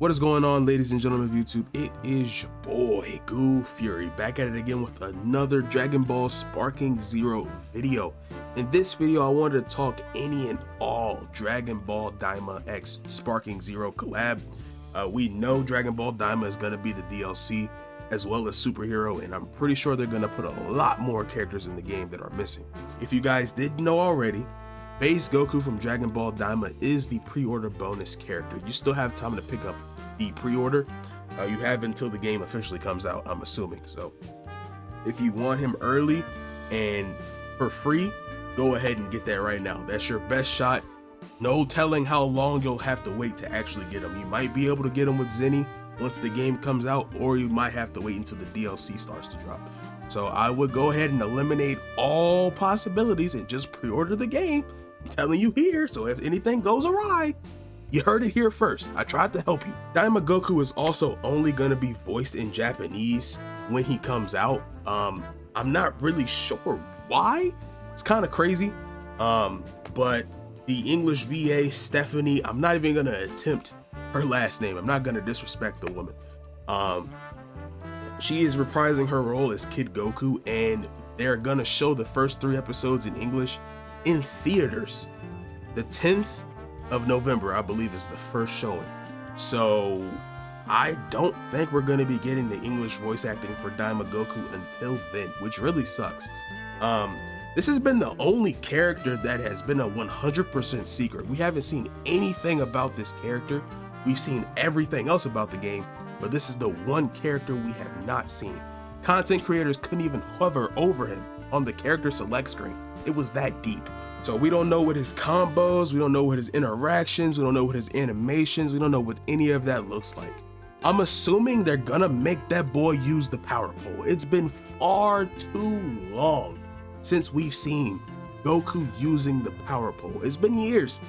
What is going on, ladies and gentlemen of YouTube? It is your boy Goo-FuRY back at it again with another Dragon Ball Sparking Zero video. In this video, I wanted to talk any and all Dragon Ball Daima X Sparking Zero collab. We know Dragon Ball Daima is going to be the DLC as well as Superhero, and I'm pretty sure they're going to put a lot more characters in the game that are missing. If you guys didn't know already, Base Goku from Dragon Ball Daima is the pre-order bonus character. You still have time to pick up the pre-order. You have until the game officially comes out, I'm assuming. So if you want him early and for free, go ahead and get that right now. That's your best shot. No telling how long you'll have to wait to actually get him. You might be able to get him with Zenny once the game comes out, or you might have to wait until the DLC starts to drop. So I would go ahead and eliminate all possibilities and just pre-order the game. I'm telling you here, so if anything goes awry, you heard it here first. I tried to help you. Daima Goku is also only gonna be voiced in Japanese when he comes out. I'm not really sure why. It's kind of crazy. But the English VA, Stephanie, I'm not even gonna attempt her last name. I'm not gonna disrespect the woman. She is reprising her role as Kid Goku, and they're gonna show the first 3 episodes in English in theaters. The 10th of November, I believe, is the first showing. So I don't think we're going to be getting the English voice acting for Daima Goku until then, which really sucks. This has been the only character that has been a 100% secret. We haven't seen anything about this character. We've seen everything else about the game, but this is the one character we have not seen. Content creators couldn't even hover over him on the character select screen. It was that deep. So we don't know what his combos, we don't know what his interactions, we don't know what his animations, we don't know what any of that looks like. I'm assuming they're gonna make that boy use the power pole. It's been far too long since we've seen Goku using the power pole. It's been years.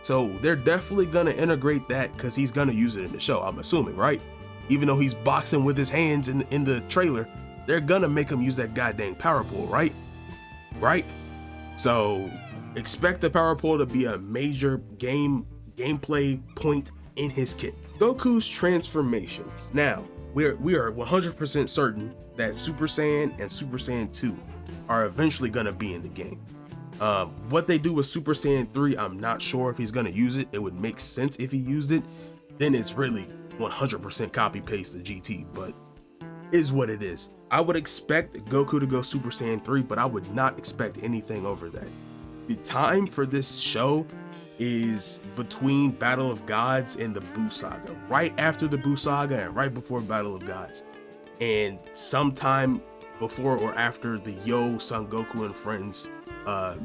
So they're definitely gonna integrate that because he's gonna use it in the show, I'm assuming, right? Even though he's boxing with his hands in the trailer, they're gonna make him use that goddamn power pole, right? Right? So expect the power pole to be a major gameplay point in his kit. Goku's transformations. Now, we are 100% certain that Super Saiyan and Super Saiyan 2 are eventually gonna be in the game. What they do with Super Saiyan 3, I'm not sure if he's gonna use it. It would make sense if he used it. Then it's really 100% copy paste the GT, but is what it is. I would expect Goku to go Super Saiyan 3, but I would not expect anything over that. The time for this show is between Battle of Gods and the Buu Saga, right after the Buu Saga and right before Battle of Gods, and sometime before or after the Yo Son Goku and Friends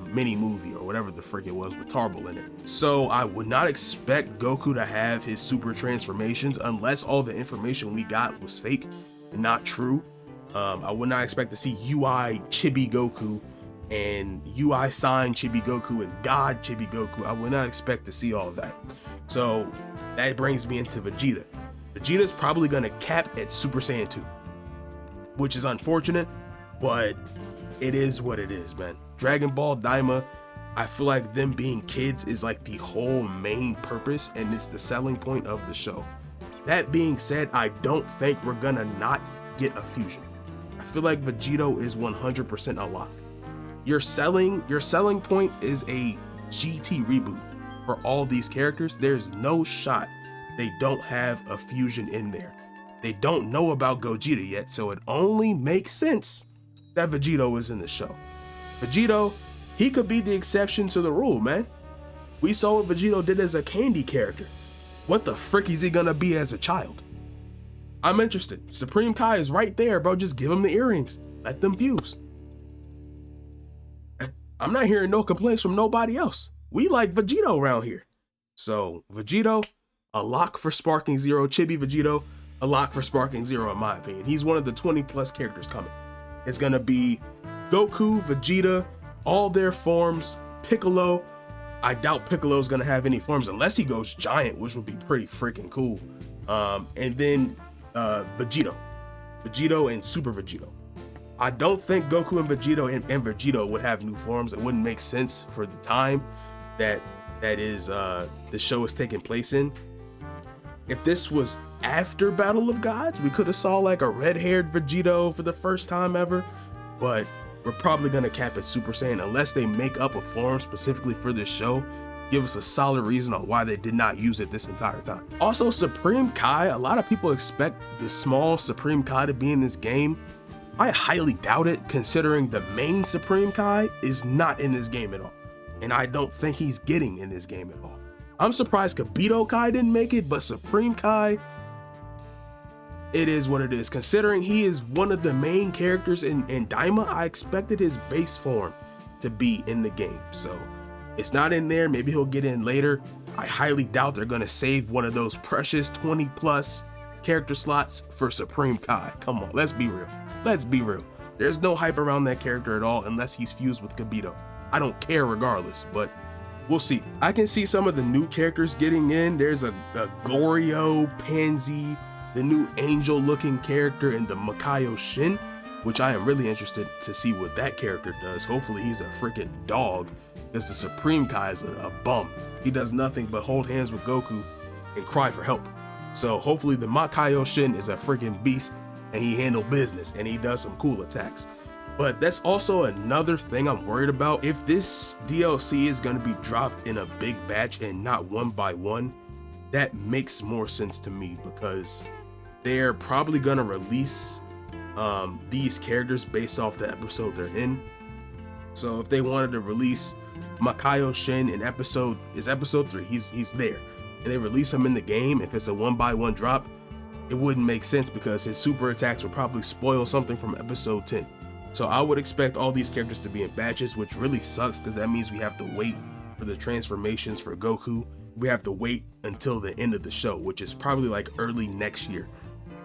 mini movie or whatever the frick it was with Tarble in it. So I would not expect Goku to have his super transformations unless all the information we got was fake and not true. I would not expect to see UI Chibi Goku and UI Sign Chibi Goku and God Chibi Goku. I would not expect to see all of that. So that brings me into Vegeta. Vegeta's probably gonna cap at Super Saiyan 2, which is unfortunate, but it is what it is, man. Dragon Ball Daima, I feel like them being kids is like the whole main purpose, and it's the selling point of the show. That being said, I don't think we're gonna not get a fusion. I feel like Vegito is 100% a lock. Your selling point is a GT reboot for all these characters. There's no shot they don't have a fusion in there. They don't know about Gogeta yet, so it only makes sense that Vegito is in the show. Vegito, he could be the exception to the rule, man. We saw what Vegito did as a candy character. What the frick is he gonna be as a child? I'm interested. Supreme Kai is right there, bro. Just give him the earrings. Let them fuse. I'm not hearing no complaints from nobody else. We like Vegito around here. So Vegito, a lock for Sparking Zero. Chibi Vegito, a lock for Sparking Zero in my opinion. He's one of the 20+ characters coming. It's gonna be Goku, Vegeta, all their forms, Piccolo. I doubt Piccolo's gonna have any forms unless he goes giant, which would be pretty freaking cool. And then Vegito and Super Vegito. I don't think Goku and Vegito would have new forms. It wouldn't make sense for the time that the show is taking place in. if this was after Battle of Gods, we could have saw like a red-haired Vegito for the first time ever, but we're probably gonna cap it Super Saiyan unless they make up a form specifically for this show. Give us a solid reason on why they did not use it this entire time. Also, Supreme Kai, a lot of people expect the small Supreme Kai to be in this game. I highly doubt it, considering the main Supreme Kai is not in this game at all. And I don't think he's getting in this game at all. I'm surprised Kibito Kai didn't make it, but Supreme Kai, it is what it is. Considering he is one of the main characters in Daima, I expected his base form to be in the game. So it's not in there. Maybe he'll get in later. I highly doubt they're gonna save one of those precious 20+ character slots for Supreme Kai. Come on, let's be real. Let's be real. There's no hype around that character at all unless he's fused with Kibito. I don't care regardless, but we'll see. I can see some of the new characters getting in. There's a Goryo, Pansy, the new angel looking character, and the Makayo Shin, which I am really interested to see what that character does. Hopefully he's a freaking dog, because the Supreme Kai is a bum. He does nothing but hold hands with Goku and cry for help. So hopefully the Makayo Shin is a freaking beast and he handle business and he does some cool attacks. But that's also another thing I'm worried about. If this DLC is going to be dropped in a big batch and not one by one, that makes more sense to me, because they're probably going to release these characters based off the episode they're in. So if they wanted to release Makayo Shin in episode 3, he's there, and they release him in the game, if it's a one by one drop, it wouldn't make sense because his super attacks would probably spoil something from episode 10. So I would expect all these characters to be in batches, which really sucks because that means we have to wait for the transformations for Goku. We have to wait until the end of the show, which is probably like early next year.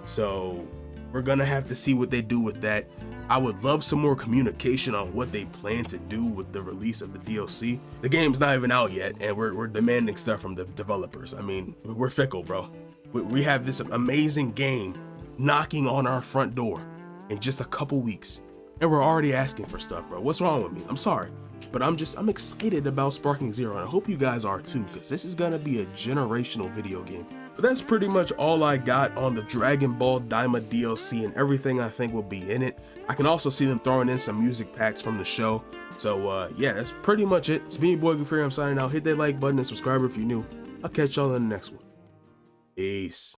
So we're gonna have to see what they do with that. I would love some more communication on what they plan to do with the release of the DLC. The game's not even out yet, and we're demanding stuff from the developers. I mean, we're fickle, bro. We have this amazing game knocking on our front door in just a couple weeks, and we're already asking for stuff, bro. What's wrong with me? I'm sorry, but I'm excited about Sparking Zero, and I hope you guys are too, because this is gonna be a generational video game. But that's pretty much all I got on the Dragon Ball Daima DLC and everything I think will be in it. I can also see them throwing in some music packs from the show. So yeah, that's pretty much it. It's me, your boy Goo-FuRY. I'm signing out. Hit that like button and subscribe if you're new. I'll catch y'all in the next one. Peace.